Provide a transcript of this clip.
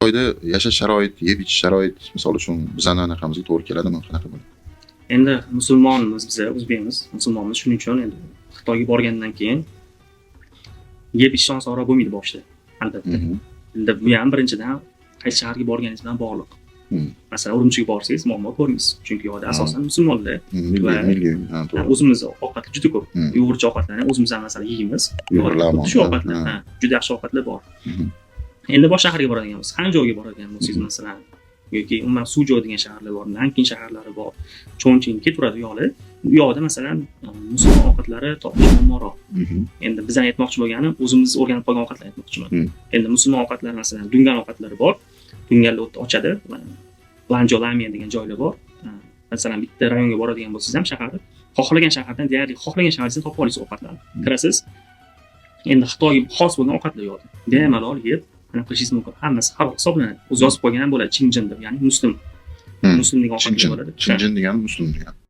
Xitoyda yashash sharoit, yeb-ichish sharoit, misol uchun bizani anaqamizga to'g'ri keladimi? Qanaqa bo'ladi? Endi musulmonmiz biz, o'zbekmiz, musulmonmiz. Shuning uchun endi Xitoyga borgandan keyin yeb-ichish osonroq bo'lmaydi boshida, albatta. Endi bu ham birinchidan qaysi shaharga borganingiz bilan bog'liq. Masalan, Urumchiga borsangiz muammo ko'rmaysiz, chunki u yerda asosan musulmonlar Milliy, to'g'ri. o'zimiz ovqatlar juda ko'p. Uyg'urcha ovqatlarni o'zimiz ham masalan yeymiz. Shu ovqatlar, juda yaxshi ovqatlar bor. Endi boshqa shaharga boradigan bo'lsangiz, Xanjouga boradigan bo'lsangiz masalan, yoki umuman Suzhou degan shaharlar bor, Nankin shaharlari bor, Chongqing ketaveradi u yoqlar. U yoqda masalan musulmon ovqatlari topish muammoroq. Endi bizdan aytmoqchi bo'lganim, o'zimiz o'rganib qolgan ovqatlar aytmoqchiman. Endi musulmon ovqatlari masalan Dungan ovqatlari bor. Dunganlar ochadi. Lanzhou Lamen degan joylar bor. Masalan, bitta rayonga boradigan bo'lsangiz ham shaharda, xohlagan shahardan deyarli xohlagan shahardan topib olasiz ovqatlarni. Kirasiz. Endi Xitoyga xos bo'lgan ovqatlar yo'q. Bemalol yeb, mana qilishingiz mumkin. Hammasi halol hisoblanadi. O'zi yozib qo'ygan ham bo'ladi, Chinjin deb, ya'ni muslim. Muslim degan ovqatlar bo'ladi. Chinjin degani muslim degani.